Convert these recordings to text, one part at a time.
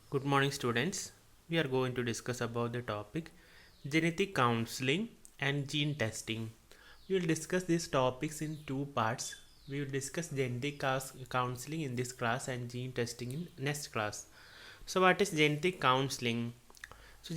Good morning, students. We are going to discuss about the topic genetic counseling and gene testing. We will discuss these topics in two parts. We will discuss counseling in this class and gene testing in next class. So, what is genetic counseling? So,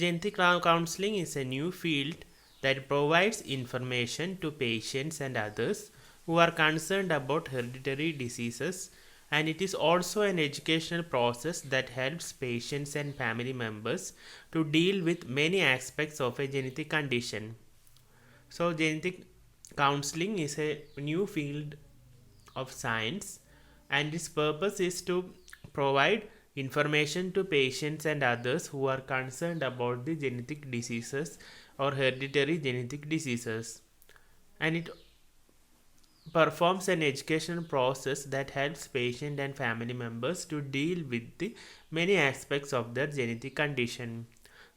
counseling is a new field that provides information to patients and others who are concerned about hereditary diseases, and it is also an educational process that helps patients and family members to deal with many aspects of a genetic condition. So, genetic counseling is a new field of science, and its purpose is to provide information to patients and others who are concerned about the genetic diseases or hereditary genetic diseases, and it performs an educational process that helps patient and family members to deal with the many aspects of their genetic condition.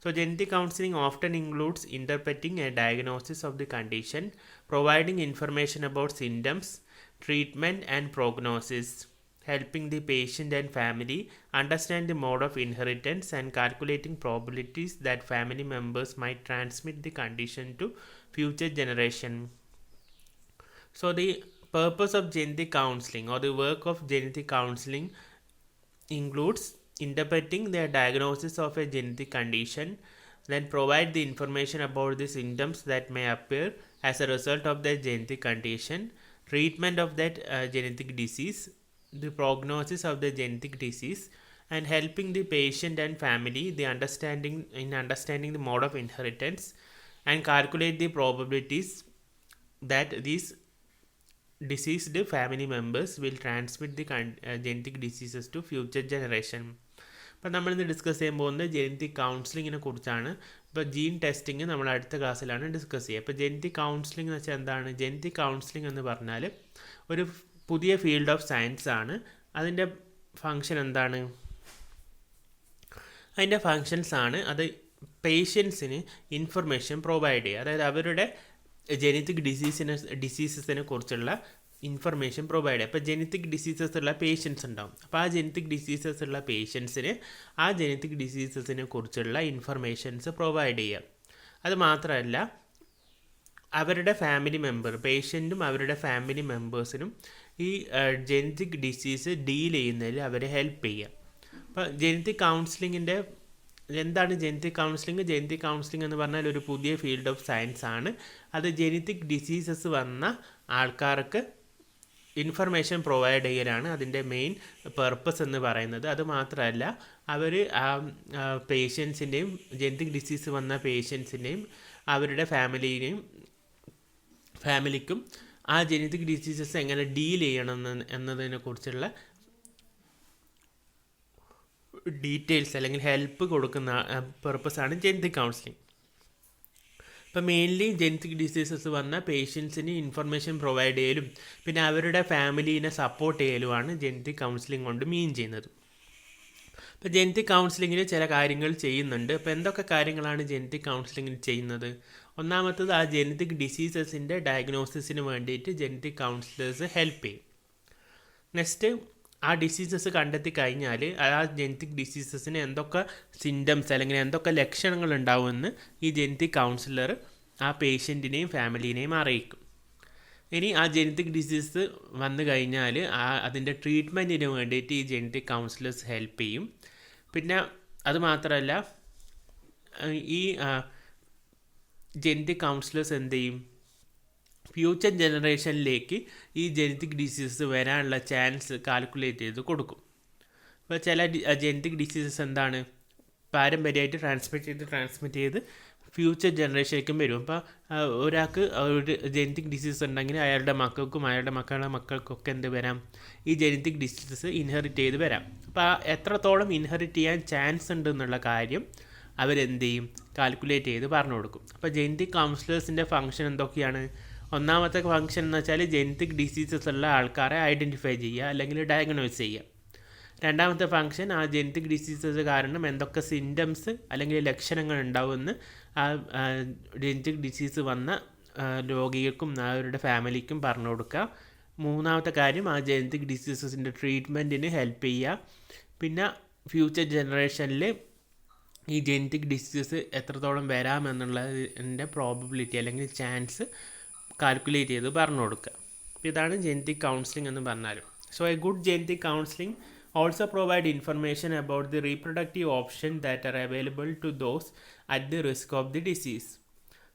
So, genetic counseling often includes interpreting a diagnosis of the condition, providing information about symptoms, treatment, and prognosis, helping the patient and family understand the mode of inheritance, and calculating probabilities that family members might transmit the condition to future generation. So, the purpose of genetic counseling or the work of genetic counseling includes interpreting the diagnosis of a genetic condition, then provide the information about the symptoms that may appear as a result of that genetic condition, treatment of that genetic disease, the prognosis of the genetic disease, and helping the patient and family the understanding the mode of inheritance, and calculate the probabilities that these deceased family members will transmit the genetic diseases to future generation. അപ്പം നമ്മളിന്ന് discuss ചെയ്യാൻ പോകുന്നത് genetic കൗൺസിലിങ്ങിനെ കുറിച്ചാണ്. ഇപ്പോൾ gene testing നമ്മൾ അടുത്ത ക്ലാസ്സിലാണ് discuss ചെയ്യുക. ഇപ്പോൾ ജെനറ്റിക് കൗൺസിലിംഗ് എന്ന് വെച്ചാൽ എന്താണ്? ജെനറ്റിക് കൗൺസിലിംഗ് എന്ന് പറഞ്ഞാൽ ഒരു പുതിയ ഫീൽഡ് ഓഫ് സയൻസ് ആണ്. അതിൻ്റെ ഫങ്ഷൻ എന്താണ്? അതിൻ്റെ ഫങ്ഷൻസ് ആണ് അത് പേഷ്യൻസിന് ഇൻഫർമേഷൻ പ്രൊവൈഡ് ചെയ്യുക. അതായത് അവരുടെ ജെനറ്റിക് ഡിസീസസിനെ കുറിച്ചുള്ള ഇൻഫർമേഷൻ പ്രൊവൈഡ് ചെയ്യുക. അപ്പോൾ ജെനറ്റിക് ഡിസീസസ് ഉള്ള പേഷ്യൻസ് ഉണ്ടാവും. അപ്പോൾ ആ ജെനറ്റിക് ഡിസീസസ് ഉള്ള പേഷ്യൻസിന് ആ ജെനറ്റിക് ഡിസീസസിനെ കുറിച്ചുള്ള ഇൻഫർമേഷൻസ് പ്രൊവൈഡ് ചെയ്യുക. അത് മാത്രമല്ല, അവരുടെ ഫാമിലി പേഷ്യൻറ്റും അവരുടെ ഫാമിലി മെമ്പേഴ്സിനും ഈ ജെനറ്റിക് ഡിസീസ് ഡീൽ ചെയ്യുന്നതിൽ അവരെ ഹെൽപ്പ് ചെയ്യുക. അപ്പോൾ ജെനറ്റിക് കൗൺസിലിങ്ങിൻ്റെ എന്താണ് ജെനറ്റിക് കൗൺസിലിംഗ്? ജെനറ്റിക് കൗൺസിലിംഗ് എന്ന് പറഞ്ഞാൽ ഒരു പുതിയ ഫീൽഡ് ഓഫ് സയൻസ് ആണ്. അത് ജെനറ്റിക് ഡിസീസസ് വന്ന ആൾക്കാർക്ക് ഇൻഫർമേഷൻ പ്രൊവൈഡ് ചെയ്യലാണ് അതിൻ്റെ മെയിൻ പർപ്പസ് എന്ന് പറയുന്നത്. അത് മാത്രമല്ല, അവർ ആ പേഷ്യൻസിൻ്റെയും ജെനറ്റിക് ഡിസീസ് വന്ന പേഷ്യൻസിൻ്റെയും അവരുടെ ഫാമിലിക്കും ആ ജെനറ്റിക് ഡിസീസസ് എങ്ങനെ ഡീൽ ചെയ്യണം എന്നതിനെ കുറിച്ചുള്ള ഡീറ്റെയിൽസ് അല്ലെങ്കിൽ ഹെൽപ്പ് കൊടുക്കുന്ന പർപ്പസാണ് ജെനറ്റിക് കൗൺസിലിംഗ്. ഇപ്പോൾ മെയിൻലി ജെനറ്റിക് ഡിസീസസ് വന്ന പേഷ്യൻസിന് ഇൻഫർമേഷൻ പ്രൊവൈഡ് ചെയ്യലും പിന്നെ അവരുടെ ഫാമിലീനെ സപ്പോർട്ട് ചെയ്യലുമാണ് ജെനറ്റിക് കൗൺസിലിംഗ് കൊണ്ട് മീൻ ചെയ്യുന്നത്. ഇപ്പോൾ ജെനറ്റിക് കൗൺസിലിങ്ങിൽ ചില കാര്യങ്ങൾ ചെയ്യുന്നുണ്ട്. അപ്പോൾ എന്തൊക്കെ കാര്യങ്ങളാണ് ജെനറ്റിക് കൗൺസിലിങ്ങിൽ ചെയ്യുന്നത്? ഒന്നാമത്തത്, ആ ജെനറ്റിക് ഡിസീസസിൻ്റെ ഡയഗ്നോസിസിന് വേണ്ടിയിട്ട് ജെനറ്റിക് കൗൺസിലേഴ്സ് ഹെൽപ്പ് ചെയ്യും. നെക്സ്റ്റ്, ആ ഡിസീസസ് കണ്ടെത്തി കഴിഞ്ഞാൽ ആ ജെനറ്റിക് ഡിസീസസിന് എന്തൊക്കെ സിംറ്റംസ് അല്ലെങ്കിൽ എന്തൊക്കെ ലക്ഷണങ്ങൾ ഉണ്ടാവുമെന്ന് ഈ ജെനറ്റിക് കൗൺസിലർ ആ പേഷ്യൻറ്റിനെയും ഫാമിലീനെയും അറിയിക്കും. ഇനി ആ ജെനറ്റിക് ഡിസീസ് വന്നു കഴിഞ്ഞാൽ അതിൻ്റെ ട്രീറ്റ്മെൻറ്റിന് വേണ്ടിയിട്ട് ഈ ജെനറ്റിക് കൗൺസിലേഴ്സ് ഹെൽപ്പ് ചെയ്യും. പിന്നെ അത് മാത്രമല്ല, ഈ ജെനറ്റിക് കൗൺസിലേഴ്സ് എന്ത് ചെയ്യും? ഫ്യൂച്ചർ ജനറേഷനിലേക്ക് ഈ ജെനറ്റിക് ഡിസീസസ് വരാനുള്ള ചാൻസ് കാൽക്കുലേറ്റ് ചെയ്ത് കൊടുക്കും. അപ്പോൾ ചില ജെനറ്റിക് ഡിസീസസ് എന്താണ്? പാരമ്പര്യമായിട്ട് ട്രാൻസ്മിറ്റ് ചെയ്ത് ഫ്യൂച്ചർ ജനറേഷനിലേക്കും വരും. അപ്പോൾ ഒരാൾക്ക് ഒരു ജെനറ്റിക് ഡിസീസ് ഉണ്ടെങ്കിൽ അയാളുടെ മക്കൾക്കും അയാളുടെ മക്കളുടെ മക്കൾക്കൊക്കെ എന്ത് വരാം? ഈ ജെനറ്റിക് ഡിസീസസ് ഇൻഹെറിറ്റ് ചെയ്ത് വരാം. അപ്പോൾ എത്രത്തോളം ഇൻഹെറിറ്റ് ചെയ്യാൻ ചാൻസ് ഉണ്ട് എന്നുള്ള കാര്യം അവരെന്ത് ചെയ്യും? കാൽക്കുലേറ്റ് ചെയ്ത് പറഞ്ഞു കൊടുക്കും. അപ്പോൾ ജെനറ്റിക് കൗൺസിലേഴ്സിൻ്റെ ഫംഗ്ഷൻ എന്തൊക്കെയാണ്? ഒന്നാമത്തെ ഫംഗ്ഷൻ എന്ന് വെച്ചാൽ ജെനറ്റിക് ഡിസീസസ് ഉള്ള ആൾക്കാരെ ഐഡൻറ്റിഫൈ ചെയ്യുക അല്ലെങ്കിൽ ഡയഗ്നോസ് ചെയ്യുക. രണ്ടാമത്തെ ഫംഗ്ഷൻ, ആ ജെനറ്റിക് ഡിസീസസ് കാരണം എന്തൊക്കെ സിംറ്റംസ് അല്ലെങ്കിൽ ലക്ഷണങ്ങൾ ഉണ്ടാവുമെന്ന് ആ ജെനറ്റിക് ഡിസീസ് വന്ന രോഗികൾക്കും അവരുടെ ഫാമിലിക്കും പറഞ്ഞു കൊടുക്കുക. മൂന്നാമത്തെ കാര്യം, ആ ജെനറ്റിക് ഡിസീസസിൻ്റെ ട്രീറ്റ്മെൻറ്റിന് ഹെൽപ്പ് ചെയ്യുക. പിന്നെ ഫ്യൂച്ചർ ജനറേഷനിൽ ഈ ജെനറ്റിക് ഡിസീസസ് എത്രത്തോളം വരാമെന്നുള്ളതിൻ്റെ പ്രോബബിലിറ്റി അല്ലെങ്കിൽ ചാൻസ് കാൽക്കുലേറ്റ് ചെയ്ത് പറഞ്ഞു കൊടുക്കുക. അപ്പോൾ ഇതാണ് ജെനറ്റിക് കൗൺസിലിംഗ് എന്ന് പറഞ്ഞാൽ. So A good genetic counselling also provide information about the reproductive options that are available to those at the risk of the disease.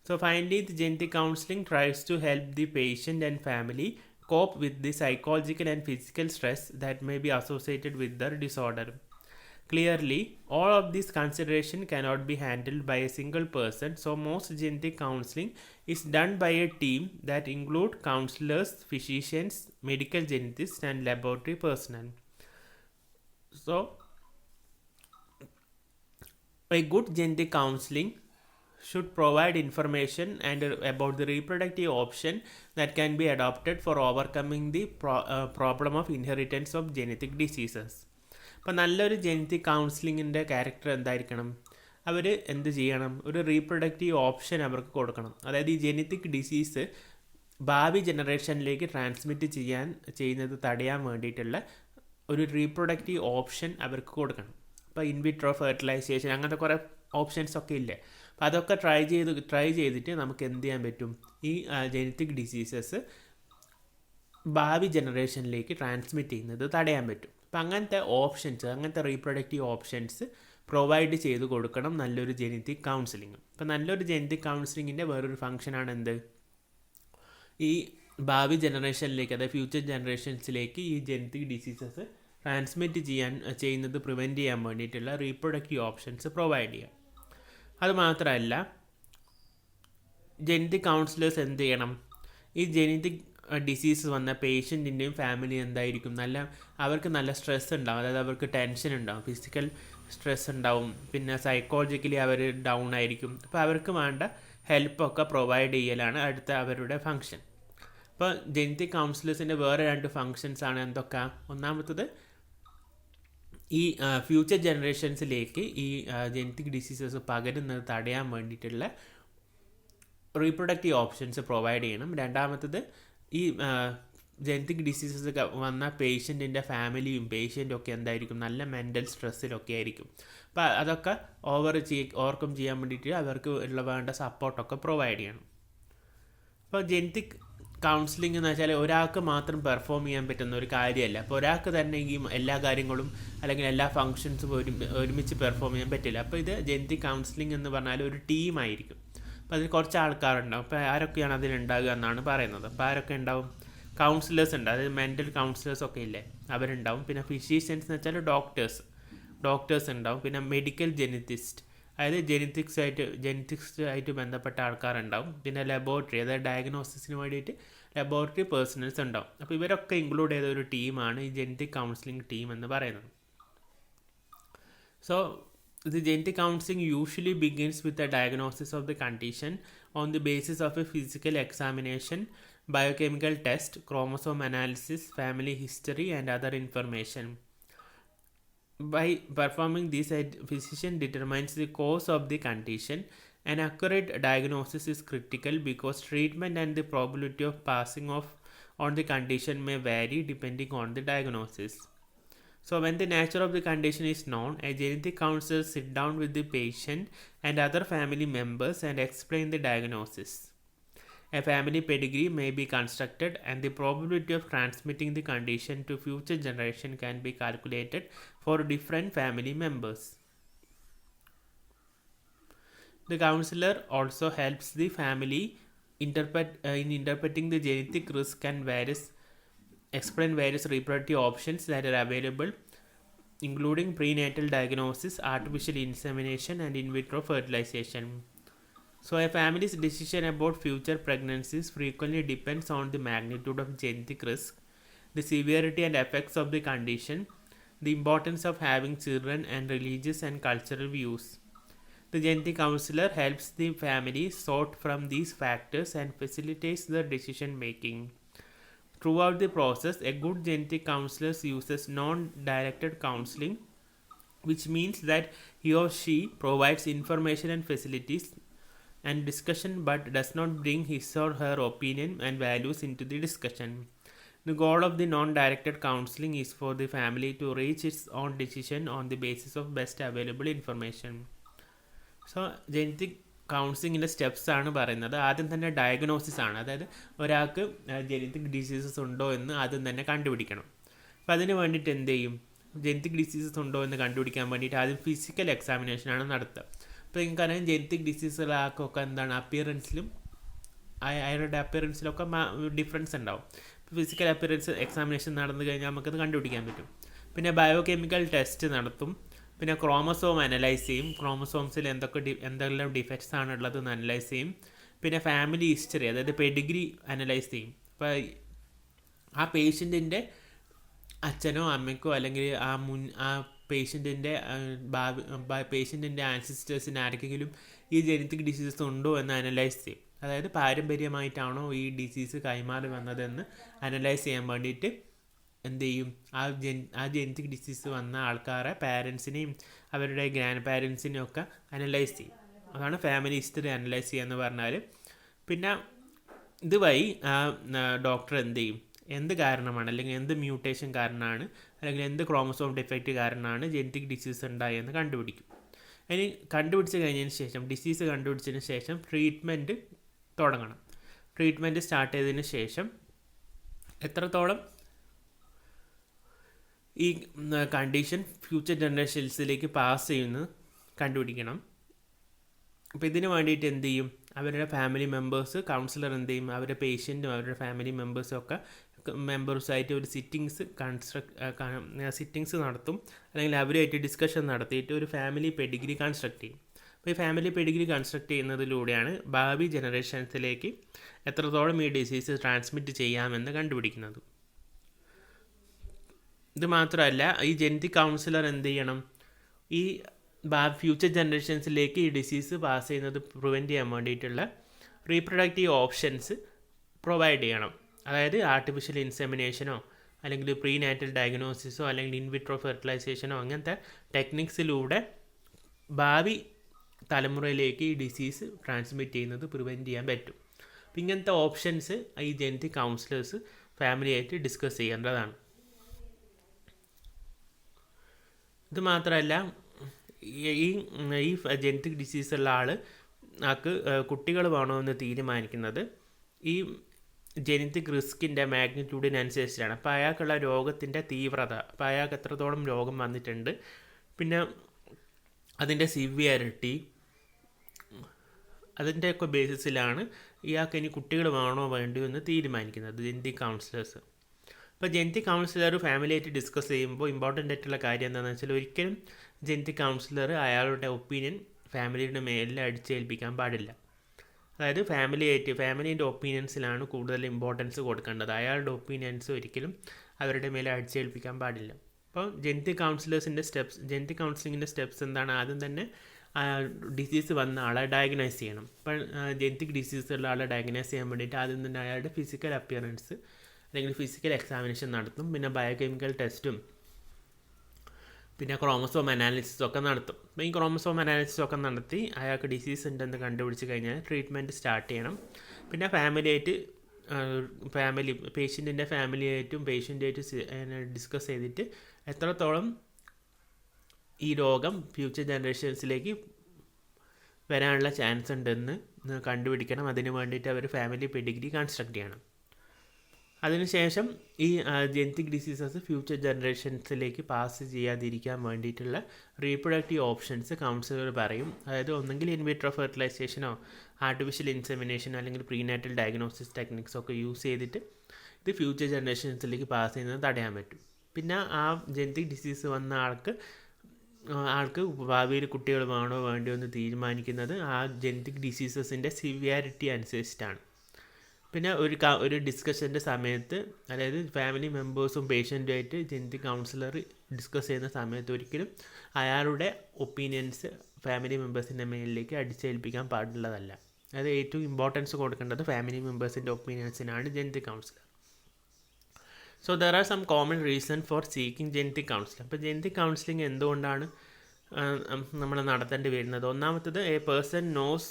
So finally, the genetic counseling tries to help the patient and family cope with the psychological and physical stress that may be associated with their disorder. Clearly, all of these considerations cannot be handled by a single person, so most genetic counseling is done by a team that include counselors, physicians, medical geneticists, and laboratory personnel. So, a good genetic counseling should provide information and about the reproductive option that can be adopted for overcoming the problem of inheritance of genetic diseases. അപ്പോൾ നല്ലൊരു genetic കൗൺസിലിങ്ങിൻ്റെ character എന്തായിരിക്കണം? അവർ എന്ത് ചെയ്യണം? ഒരു reproductive option അവർക്ക് കൊടുക്കണം. അതായത് ഈ ജെനറ്റിക് ഡിസീസ് ഭാവി ജനറേഷനിലേക്ക് ട്രാൻസ്മിറ്റ് ചെയ്യുന്നത് തടയാൻ വേണ്ടിയിട്ടുള്ള ഒരു റീപ്രൊഡക്റ്റീവ് ഓപ്ഷൻ അവർക്ക് കൊടുക്കണം. ഇപ്പോൾ ഇൻവിട്രോ ഫെർട്ടിലൈസേഷൻ അങ്ങനത്തെ കുറേ ഓപ്ഷൻസ് ഒക്കെ ഇല്ലേ. അപ്പോൾ അതൊക്കെ ട്രൈ ചെയ്തിട്ട് നമുക്ക് എന്ത് ചെയ്യാൻ പറ്റും? ഈ ജെനറ്റിക് ഡിസീസസ് ഭാവി ജനറേഷനിലേക്ക് ട്രാൻസ്മിറ്റ് ചെയ്യുന്നത് തടയാൻ പറ്റും. അപ്പോൾ അങ്ങനത്തെ ഓപ്ഷൻസ്, അങ്ങനത്തെ റീപ്രൊഡക്റ്റീവ് ഓപ്ഷൻസ് പ്രൊവൈഡ് ചെയ്ത് കൊടുക്കണം നല്ലൊരു ജെനറ്റിക് കൗൺസിലിംഗ്. ഇപ്പോൾ നല്ലൊരു ജെനറ്റിക് കൗൺസിലിങ്ങിൻ്റെ വേറൊരു ഫംഗ്ഷനാണ് എന്ത്? ഈ ഭാവി ജനറേഷനിലേക്ക്, അതായത് ഫ്യൂച്ചർ ജനറേഷൻസിലേക്ക് ഈ ജെനറ്റിക് ഡിസീസസ് ട്രാൻസ്മിറ്റ് ചെയ്യുന്നത് പ്രിവെൻറ്റ് ചെയ്യാൻ വേണ്ടിയിട്ടുള്ള റീപ്രൊഡക്റ്റീവ് ഓപ്ഷൻസ് പ്രൊവൈഡ് ചെയ്യുക. അതുമാത്രമല്ല, ജെനറ്റിക് കൗൺസിലേഴ്സ് എന്ത് ചെയ്യണം? ഈ ജെനറ്റിക് ഡിസീസ് വന്ന പേഷ്യൻറ്റിൻ്റെയും ഫാമിലി എന്തായിരിക്കും, അവർക്ക് നല്ല സ്ട്രെസ് ഉണ്ടാവും. അതായത് അവർക്ക് ടെൻഷൻ ഉണ്ടാവും, ഫിസിക്കൽ സ്ട്രെസ് ഉണ്ടാവും, പിന്നെ സൈക്കോളജിക്കലി അവർ ഡൗൺ ആയിരിക്കും. അപ്പോൾ അവർക്ക് വേണ്ട ഹെൽപ്പൊക്കെ പ്രൊവൈഡ് ചെയ്യലാണ് അടുത്ത അവരുടെ ഫങ്ഷൻ. ഇപ്പോൾ ജെനറ്റിക് കൗൺസിലേഴ്സിൻ്റെ വേറെ 2 ഫങ്ഷൻസ് ആണ് എന്തൊക്കെ? ഒന്നാമത്തത് ഈ ഫ്യൂച്ചർ ജനറേഷൻസിലേക്ക് ഈ ജെനറ്റിക് ഡിസീസസ് പകരുന്നത് തടയാൻ വേണ്ടിയിട്ടുള്ള റീപ്രൊഡക്റ്റീവ് ഓപ്ഷൻസ് പ്രൊവൈഡ് ചെയ്യണം. രണ്ടാമത്തത് ഈ ജെനറ്റിക് ഡിസീസസ് വന്ന പേഷ്യൻറ്റിൻ്റെ ഫാമിലിയും പേഷ്യൻറ്റും ഒക്കെ എന്തായിരിക്കും? നല്ല മെൻ്റൽ സ്ട്രെസ്സിലൊക്കെ ആയിരിക്കും. അപ്പോൾ അതൊക്കെ ഓവർകം ചെയ്യാൻ വേണ്ടിയിട്ട് അവർക്ക് വേണ്ട സപ്പോർട്ടൊക്കെ പ്രൊവൈഡ് ചെയ്യണം. അപ്പോൾ ജെനറ്റിക് കൗൺസിലിംഗ് എന്ന് വെച്ചാൽ ഒരാൾക്ക് മാത്രം പെർഫോം ചെയ്യാൻ പറ്റുന്ന ഒരു കാര്യമല്ല. അപ്പോൾ ഒരാൾക്ക് തന്നെ ഈ എല്ലാ കാര്യങ്ങളും അല്ലെങ്കിൽ എല്ലാ ഫങ്ഷൻസും ഒരുമിച്ച് പെർഫോം ചെയ്യാൻ പറ്റില്ല. അപ്പോൾ ഇത് ജെനറ്റിക് കൗൺസിലിംഗ് എന്ന് പറഞ്ഞാൽ ഒരു ടീമായിരിക്കും. അപ്പോൾ അതിൽ കുറച്ച് ആൾക്കാരുണ്ടാവും. അപ്പോൾ ആരൊക്കെയാണ് അതിലുണ്ടാകുക എന്നാണ് പറയുന്നത്. അപ്പോൾ ആരൊക്കെ ഉണ്ടാവും? കൗൺസിലേഴ്സ് ഉണ്ട്, അതായത് മെൻ്റൽ കൗൺസിലേഴ്സ് ഒക്കെ ഇല്ലേ, അവരുണ്ടാവും. പിന്നെ ഫിസീഷ്യൻസ് എന്ന് വെച്ചാൽ ഡോക്ടേഴ്സ് ഉണ്ടാവും. പിന്നെ മെഡിക്കൽ ജെനറ്റിസ്റ്റ്, അതായത് ജെനറ്റിക്സ് ആയിട്ട് ബന്ധപ്പെട്ട ആൾക്കാരുണ്ടാവും. പിന്നെ ലബോറട്ടറി, അതായത് ഡയഗ്നോസിസിന് വേണ്ടിയിട്ട് ലബോറട്ടറി പേഴ്സണൽസ് ഉണ്ടാവും. അപ്പോൾ ഇവരൊക്കെ ഇൻക്ലൂഡ് ചെയ്ത ഒരു ടീമാണ് ഈ ജെനറ്റിക് കൗൺസിലിംഗ് ടീം എന്ന് പറയുന്നത്. So the genetic counseling usually begins with a diagnosis of the condition on the basis of a physical examination, biochemical test, chromosome analysis, family history, and other information. By performing this, a physician determines the cause of the condition. An accurate diagnosis is critical because treatment and the probability of passing off on the condition may vary depending on the diagnosis. So when the nature of the condition is known, a genetic counselor sit down with the patient and other family members and explain the diagnosis. A family pedigree may be constructed and the probability of transmitting the condition to future generation can be calculated for different family members. The counselor also helps the family in interpreting the genetic risk and explain various reproductive options that are available, including prenatal diagnosis, artificial insemination, and in vitro fertilization. So a family's decision about future pregnancies frequently depends on the magnitude of genetic risk, the severity and effects of the condition, the importance of having children, and religious and cultural views. The genetic counselor helps the family sort from these factors and facilitates the decision making. Throughout the process, a good genetic counselor uses non-directed counseling, which means that he or she provides information and facilities and discussion but does not bring his or her opinion and values into the discussion. The goal of the non-directed counseling is for the family to reach its own decision on the basis of best available information. So genetic കൗൺസിലിങ്ങിൻ്റെ steps ആണ് പറയുന്നത്. ആദ്യം തന്നെ diagnosis ആണ്, അതായത് ഒരാൾക്ക് genetic diseases ഉണ്ടോ എന്ന് ആദ്യം തന്നെ കണ്ടുപിടിക്കണം. അപ്പോൾ അതിന് വേണ്ടിയിട്ട് എന്ത് ചെയ്യും, ജനറ്റിക് ഡിസീസസ് ഉണ്ടോ എന്ന് കണ്ടുപിടിക്കാൻ വേണ്ടിയിട്ട് ആദ്യം ഫിസിക്കൽ എക്സാമിനേഷനാണ് നടത്തുക. അപ്പോൾ നിങ്ങൾക്കറിയാം ജനറ്റിക് ഡിസീസുള്ള ആൾക്കൊക്കെ എന്താണ് അപ്പിയറൻസിലും അയാളുടെ അപ്പിയറൻസിലൊക്കെ ഡിഫറൻസ് ഉണ്ടാവും. ഫിസിക്കൽ അപ്പിയറൻസ് എക്സാമിനേഷൻ നടന്നു കഴിഞ്ഞാൽ നമുക്കത് കണ്ടുപിടിക്കാൻ പറ്റും. പിന്നെ ബയോകെമിക്കൽ ടെസ്റ്റ് നടത്തും. പിന്നെ ക്രോമസോം അനലൈസ് ചെയ്യും, ക്രോമസോംസിൽ എന്തെല്ലാം ഡിഫക്ട്സ് ആണുള്ളത് എന്ന് അനലൈസ് ചെയ്യും. പിന്നെ ഫാമിലി ഹിസ്റ്ററി, അതായത് പെഡിഗ്രി അനലൈസ് ചെയ്യും. അപ്പോൾ ആ പേഷ്യൻറ്റിൻ്റെ അച്ഛനോ അമ്മയ്ക്കോ അല്ലെങ്കിൽ ആ പേഷ്യൻറ്റിൻ്റെ പേഷ്യൻറ്റിൻ്റെ ആൻസിസ്റ്റേഴ്സിന് ആർക്കെങ്കിലും ഈ ജനറ്റിക് ഡിസീസസ് ഉണ്ടോ എന്ന് അനലൈസ് ചെയ്യും. അതായത് പാരമ്പര്യമായിട്ടാണോ ഈ ഡിസീസ് കൈമാറി വന്നതെന്ന് അനലൈസ് ചെയ്യാൻ വേണ്ടിയിട്ട് എന്ത് ചെയ്യും, ആ ജനറ്റിക് ഡിസീസ് വന്ന ആൾക്കാരെ പാരൻസിനെയും അവരുടെ ഗ്രാൻഡ് പാരൻസിനെയും ഒക്കെ അനലൈസ് ചെയ്യും. അതാണ് ഫാമിലി ഹിസ്റ്ററി അനലൈസ് ചെയ്യുക എന്ന് പറഞ്ഞാൽ. പിന്നെ ഇതുവഴി ഡോക്ടർ എന്ത് ചെയ്യും, എന്ത് കാരണമാണ് അല്ലെങ്കിൽ എന്ത് മ്യൂട്ടേഷൻ കാരണമാണ് അല്ലെങ്കിൽ എന്ത് ക്രോമസോം ഡിഫക്റ്റ് കാരണമാണ് ജനറ്റിക് ഡിസീസ് ഉണ്ടായെന്ന് കണ്ടുപിടിക്കും. അതിന് കണ്ടുപിടിച്ച് കഴിഞ്ഞതിന് ശേഷം, ഡിസീസ് കണ്ടുപിടിച്ചതിന് ശേഷം ട്രീറ്റ്മെൻറ്റ് തുടങ്ങണം. ട്രീറ്റ്മെൻറ്റ് സ്റ്റാർട്ട് ചെയ്തതിന് ശേഷം എത്രത്തോളം ഈ കണ്ടീഷൻ ഫ്യൂച്ചർ ജനറേഷൻസിലേക്ക് പാസ് ചെയ്യുന്നത് കണ്ടുപിടിക്കണം. അപ്പോൾ ഇതിന് വേണ്ടിയിട്ട് എന്ത് ചെയ്യും, അവരുടെ ഫാമിലി മെമ്പേഴ്സ്, കൗൺസിലർ എന്ത് ചെയ്യും, അവരുടെ പേഷ്യൻറ്റും അവരുടെ ഫാമിലി മെമ്പേഴ്സായിട്ട് ഒരു സിറ്റിങ്സ് നടത്തും. അല്ലെങ്കിൽ അവരുമായിട്ട് ഡിസ്കഷൻ നടത്തിയിട്ട് ഒരു ഫാമിലി പെഡിഗ്രി കൺസ്ട്രക്ട് ചെയ്യും. അപ്പോൾ ഈ ഫാമിലി പെഡിഗ്രി കൺസ്ട്രക്ട് ചെയ്യുന്നതിലൂടെയാണ് ഭാവി ജനറേഷൻസിലേക്ക് എത്രത്തോളം ഈ ഡിസീസ് ട്രാൻസ്മിറ്റ് ചെയ്യാമെന്ന് കണ്ടുപിടിക്കുന്നത്. ഇത് മാത്രമല്ല, ഈ ജനറ്റിക് കൗൺസിലർ എന്ത് ചെയ്യണം, ഈ ഫ്യൂച്ചർ ജനറേഷൻസിലേക്ക് ഈ ഡിസീസ് പാസ് ചെയ്യുന്നത് പ്രിവെൻറ്റ് ചെയ്യാൻ വേണ്ടിയിട്ടുള്ള റീപ്രൊഡക്റ്റീവ് ഓപ്ഷൻസ് പ്രൊവൈഡ് ചെയ്യണം. അതായത് ആർട്ടിഫിഷ്യൽ ഇൻസെമിനേഷനോ അല്ലെങ്കിൽ പ്രീ നാറ്റൽ ഡയഗ്നോസിസോ അല്ലെങ്കിൽ ഇൻവിട്രോ ഫെർട്ടിലൈസേഷനോ അങ്ങനത്തെ ടെക്നിക്സിലൂടെ ഭാവി തലമുറയിലേക്ക് ഈ ഡിസീസ് ട്രാൻസ്മിറ്റ് ചെയ്യുന്നത് പ്രിവെൻറ്റ് ചെയ്യാൻ പറ്റും. അപ്പം ഇങ്ങനത്തെ ഓപ്ഷൻസ് ഈ ജനറ്റിക് കൗൺസിലേഴ്സ് ഫാമിലിയായിട്ട് ഡിസ്കസ് ചെയ്യേണ്ടതാണ്. ഇത് മാത്രമല്ല, ഈ ജനറ്റിക് ഡിസീസുള്ള ആൾക്ക് കുട്ടികൾ വേണമെന്ന് തീരുമാനിക്കുന്നത് ഈ ജനറ്റിക് റിസ്കിൻ്റെ മാഗ്നിറ്റ്യൂഡിനനുസരിച്ചാണ്. അപ്പോൾ അയാൾക്കുള്ള രോഗത്തിൻ്റെ തീവ്രത, അപ്പോൾ അയാൾക്ക് എത്രത്തോളം രോഗം വന്നിട്ടുണ്ട്, പിന്നെ അതിൻ്റെ സിവിയറിറ്റി, അതിൻ്റെയൊക്കെ ബേസിസിലാണ് ഇയാൾക്ക് ഇനി കുട്ടികൾ വേണോ വേണ്ടിയോ എന്ന് തീരുമാനിക്കുന്നത് ജനറ്റിക് കൗൺസിലേഴ്സ്. ഇപ്പോൾ ജനറ്റിക് കൗൺസിലർ ഫാമിലിയായിട്ട് ഡിസ്കസ് ചെയ്യുമ്പോൾ ഇമ്പോർട്ടൻ്റ് ആയിട്ടുള്ള കാര്യം എന്താണെന്ന് വെച്ചാൽ, ഒരിക്കലും ജനറ്റിക് കൗൺസിലർ അയാളുടെ ഒപ്പീനിയൻ ഫാമിലിയുടെ മേലിൽ അടിച്ചേൽപ്പിക്കാൻ പാടില്ല. അതായത് ഫാമിലീൻ്റെ ഒപ്പീനിയൻസിലാണ് കൂടുതൽ ഇമ്പോർട്ടൻസ് കൊടുക്കേണ്ടത്. അയാളുടെ ഒപ്പീനിയൻസ് ഒരിക്കലും അവരുടെ മേലെ അടിച്ചേൽപ്പിക്കാൻ പാടില്ല. അപ്പോൾ ജനറ്റിക് കൗൺസിലിങ്ങിൻ്റെ സ്റ്റെപ്സ് എന്താണ്, ആദ്യം തന്നെ ഡിസീസ് വന്ന ആളെ ഡയഗ്നൈസ് ചെയ്യണം. അപ്പോൾ ജനറ്റിക് ഡിസീസ് ഉള്ള ആളെ ഡയഗ്നൈസ് ചെയ്യാൻ വേണ്ടിയിട്ട് ആദ്യം തന്നെ അയാളുടെ ഫിസിക്കൽ അപ്പിയറൻസ് അല്ലെങ്കിൽ ഫിസിക്കൽ എക്സാമിനേഷൻ നടത്തും. പിന്നെ ബയോകെമിക്കൽ ടെസ്റ്റും പിന്നെ ക്രോമസോം അനാലിസിസും ഒക്കെ നടത്തും. അപ്പോൾ ഈ ക്രോമസോം അനാലിസിസും ഒക്കെ നടത്തി അയാൾക്ക് ഡിസീസ് ഉണ്ടെന്ന് കണ്ടുപിടിച്ച് കഴിഞ്ഞാൽ ട്രീറ്റ്മെൻറ്റ് സ്റ്റാർട്ട് ചെയ്യണം. പിന്നെ പേഷ്യൻറ്റിൻ്റെ ഫാമിലിയായിട്ടും പേഷ്യൻ്റായിട്ട് ഡിസ്കസ് ചെയ്തിട്ട് എത്രത്തോളം ഈ രോഗം ഫ്യൂച്ചർ ജനറേഷൻസിലേക്ക് വരാനുള്ള ചാൻസ് ഉണ്ടെന്ന് കണ്ടുപിടിക്കണം. അതിന് വേണ്ടിയിട്ട് അവർ ഫാമിലി പെഡിഗ്രി കൺസ്ട്രക്ട് ചെയ്യണം. അതിനുശേഷം ഈ ജനറ്റിക് ഡിസീസസ് ഫ്യൂച്ചർ ജനറേഷൻസിലേക്ക് പാസ് ചെയ്യാതിരിക്കാൻ വേണ്ടിയിട്ടുള്ള റീപ്രൊഡക്റ്റീവ് ഓപ്ഷൻസ് കൗൺസിലർ പറയും. അതായത് ഒന്നെങ്കിൽ ഇൻവിട്രോ ഫെർട്ടിലൈസേഷനോ ആർട്ടിഫിഷ്യൽ ഇൻസെമിനേഷനോ അല്ലെങ്കിൽ പ്രീനാറ്റൽ ഡയഗ്നോസിസ് ടെക്നിക്സൊക്കെ യൂസ് ചെയ്തിട്ട് ഇത് ഫ്യൂച്ചർ ജനറേഷൻസിലേക്ക് പാസ് ചെയ്യുന്നത് തടയാൻ പറ്റും. പിന്നെ ആ ജനറ്റിക് ഡിസീസ് വന്ന ആൾക്ക് ഭാവിയിൽ കുട്ടികൾ വേണോ വേണ്ടിയോ എന്ന് തീരുമാനിക്കുന്നത് ആ ജനറ്റിക് ഡിസീസസിൻ്റെ സിവിയാരിറ്റി അനുസരിച്ചിട്ടാണ്. പിന്നെ ഒരു ഡിസ്കഷൻ്റെ സമയത്ത്, അതായത് ഫാമിലി മെമ്പേഴ്സും പേഷ്യൻറ്റുമായിട്ട് ജനറ്റിക് കൗൺസിലർ ഡിസ്കസ് ചെയ്യുന്ന സമയത്ത് ഒരിക്കലും അയാളുടെ ഒപ്പീനിയൻസ് ഫാമിലി മെമ്പേഴ്സിൻ്റെ മേലിലേക്ക് അടിച്ചേൽപ്പിക്കാൻ പാടുള്ളതല്ല. അതായത് ഏറ്റവും ഇമ്പോർട്ടൻസ് കൊടുക്കേണ്ടത് ഫാമിലി മെമ്പേഴ്സിൻ്റെ ഒപ്പീനിയൻസിനാണ് genetic counsellor. So there are some common reason for seeking genetic counselling. അപ്പോൾ ജനറ്റിക് കൗൺസിലിംഗ് എന്തുകൊണ്ടാണ് നമ്മൾ നടത്തേണ്ടി വരുന്നത്? ഒന്നാമത്തത്, a person knows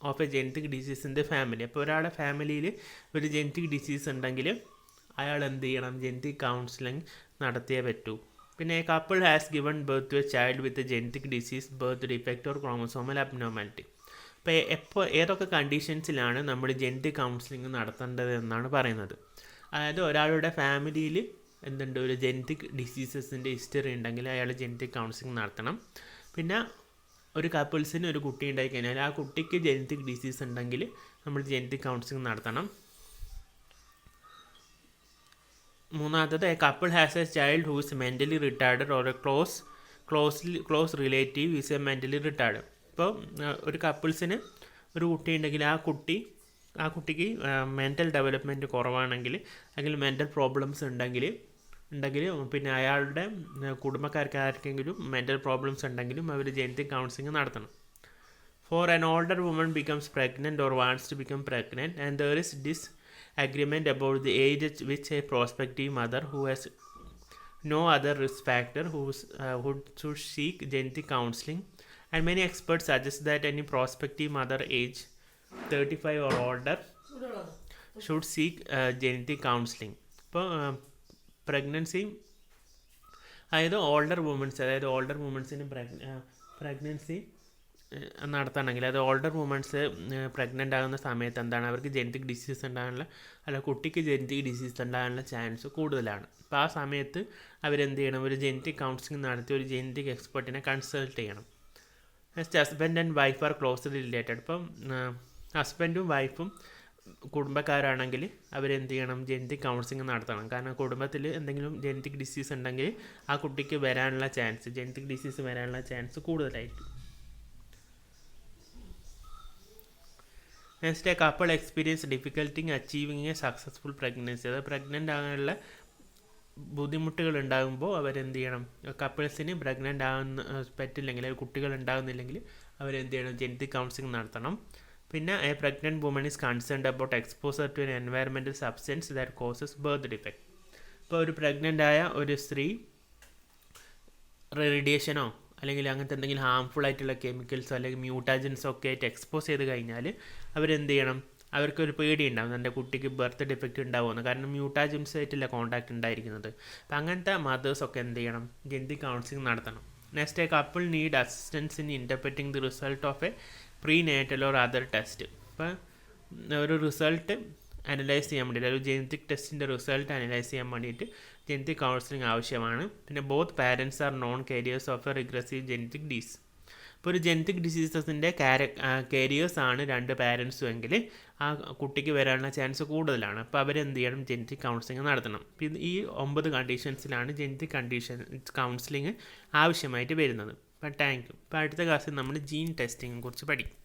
of a genetic disease in the family. അപ്പോൾ ഒരാളുടെ ഫാമിലിയിൽ ഒരു ജനറ്റിക് ഡിസീസ് ഉണ്ടെങ്കിൽ അയാൾ എന്ത് ചെയ്യണം, ജനറ്റിക് കൗൺസിലിംഗ് നടത്തിയേ പറ്റൂ. പിന്നെ couple has given birth to a child with genetic disease, birth defect or chromosomal abnormality. അപ്പോൾ ഏതൊക്കെ കണ്ടീഷൻസിലാണ് നമ്മൾ ജനറ്റിക് കൗൺസിലിംഗ് നടത്തേണ്ടത് എന്നാണ് പറയുന്നത്. അതായത് ഒരാളുടെ ഫാമിലിയിൽ എന്തുണ്ട്, ഒരു ജനറ്റിക് ഡിസീസസിൻ്റെ ഹിസ്റ്ററി ഉണ്ടെങ്കിൽ അയാൾ ജനറ്റിക് കൗൺസിലിംഗ് നടത്തണം. പിന്നെ ഒരു കപ്പിൾസിന് ഒരു കുട്ടി ഉണ്ടായി കഴിഞ്ഞാൽ ആ കുട്ടിക്ക് ജനറ്റിക് ഡിസീസ് ഉണ്ടെങ്കിൽ നമ്മൾ ജനറ്റിക് കൗൺസിലിംഗ് നടത്തണം. മൂന്നാമത്തത്, A couple has A child who is mentally retarded or A close relative is A mentally retarded. ഇപ്പോൾ ഒരു കപ്പിൾസിന് ഒരു കുട്ടി ഉണ്ടെങ്കിൽ ആ കുട്ടിക്ക് മെൻ്റൽ ഡെവലപ്മെൻറ്റ് കുറവാണെങ്കിൽ അല്ലെങ്കിൽ മെൻ്റൽ പ്രോബ്ലംസ് ഉണ്ടെങ്കിൽ പിന്നെ അയാളുടെ കുടുംബക്കാർക്ക് ആർക്കെങ്കിലും മെൻ്റൽ പ്രോബ്ലംസ് ഉണ്ടെങ്കിലും അവർ ജനറ്റിക് കൗൺസിലിംഗ് നടത്തണം. For an older woman becomes pregnant or wants to become pregnant and there is disagreement about the age at which a prospective mother who has no other risk factor should seek genetic counseling, and many experts suggest that any prospective mother age 35 or older should seek genetic counseling. ഇപ്പോൾ pregnancy അതായത് older വുമൻസിന് pregnancy നടത്തണമെങ്കിൽ, അത് older women's pregnant ആകുന്ന സമയത്ത് എന്താണ്, അവർക്ക് genetic disease ഉണ്ടാകാനുള്ള കുട്ടിക്ക് ജനറ്റിക് ഡിസീസ് ഉണ്ടാകാനുള്ള ചാൻസ് കൂടുതലാണ്. അപ്പോൾ ആ സമയത്ത് അവരെന്ത് ചെയ്യണം, ഒരു ജനറ്റിക് കൗൺസിലിംഗ് നടത്തി ഒരു ജനറ്റിക് എക്സ്പെർട്ടിനെ കൺസൾട്ട് ചെയ്യണം. Next, husband and wife R closely related. ഇപ്പം ഹസ്ബൻഡും വൈഫും കുടുംബക്കാരാണെങ്കിൽ അവരെന്ത് ചെയ്യണം, ജനറ്റിക് കൗൺസിലിംഗ് നടത്തണം. കാരണം കുടുംബത്തിൽ എന്തെങ്കിലും ജനറ്റിക് ഡിസീസ് ഉണ്ടെങ്കിൽ ആ കുട്ടിക്ക് ജനറ്റിക് ഡിസീസ് വരാനുള്ള ചാൻസ് കൂടുതലായിരിക്കും. Next, A couple experience difficulty achieving A successful pregnancy. അത് പ്രഗ്നൻ്റ് ആകാനുള്ള ബുദ്ധിമുട്ടുകൾ ഉണ്ടാകുമ്പോൾ അവരെന്ത് ചെയ്യണം, കപ്പിൾസിന് പ്രഗ്നൻ്റ് പറ്റില്ലെങ്കിൽ, കുട്ടികൾ ഉണ്ടാകുന്നില്ലെങ്കിൽ അവരെന്ത് ചെയ്യണം, ജനറ്റിക് കൗൺസിലിംഗ് നടത്തണം. പിന്നെ a pregnant woman is concerned about exposure to an environmental substance that causes birth defect. ഇപ്പോൾ ഒരു പ്രഗ്നൻ്റ് ആയ ഒരു സ്ത്രീ റേഡിയേഷനോ അല്ലെങ്കിൽ അങ്ങനത്തെ എന്തെങ്കിലും ഹാംഫുൾ ആയിട്ടുള്ള കെമിക്കൽസോ അല്ലെങ്കിൽ മ്യൂട്ടാജൻസോ ഒക്കെ ആയിട്ട് എക്സ്പോസ് ചെയ്ത് കഴിഞ്ഞാൽ അവരെന്ത് ചെയ്യണം, അവർക്കൊരു പേടി ഉണ്ടാവും, എൻ്റെ കുട്ടിക്ക് ബർത്ത് ഡിഫക്റ്റ് ഉണ്ടാവുമെന്ന്. കാരണം മ്യൂട്ടാജൻസ് ആയിട്ടില്ല കോൺടാക്ട് ഉണ്ടായിരിക്കുന്നത്. അപ്പം അങ്ങനത്തെ മദേഴ്സൊക്കെ എന്ത് ചെയ്യണം, ജനറ്റിക് കൗൺസിലിംഗ് നടത്തണം. Next, A couple need assistance in interpreting the result of A pre natal or other test. ഇപ്പം ഒരു റിസൾട്ട് അനലൈസ് ചെയ്യാൻ വേണ്ടിയിട്ട്, ഒരു ജനറ്റിക് ടെസ്റ്റിൻ്റെ റിസൾട്ട് അനലൈസ് ചെയ്യാൻ വേണ്ടിയിട്ട് ജനറ്റിക് കൗൺസിലിംഗ് ആവശ്യമാണ്. പിന്നെ both parents are non carriers of a recessive genetic disease. ഇപ്പോൾ ഒരു ജനറ്റിക് ഡിസീസസിൻ്റെ കാരിയേഴ്സ് ആണ് രണ്ട് പാരൻസും എങ്കിൽ ആ കുട്ടിക്ക് വരാനുള്ള ചാൻസ് കൂടുതലാണ്. അപ്പോൾ അവരെന്ത് ചെയ്യണം, ജനറ്റിക് കൗൺസിലിംഗ് നടത്തണം. ഈ 9 കണ്ടീഷൻസിലാണ് ജനറ്റിക് കൗൺസിലിംഗ് ആവശ്യമായിട്ട് വരുന്നത്. അപ്പോൾ താങ്ക് യു. ഇപ്പോൾ അടുത്ത ക്ലാസ്സിൽ നമ്മൾ ജീൻ ടെസ്റ്റിങ്ങിനെ കുറിച്ച് പഠിക്കും.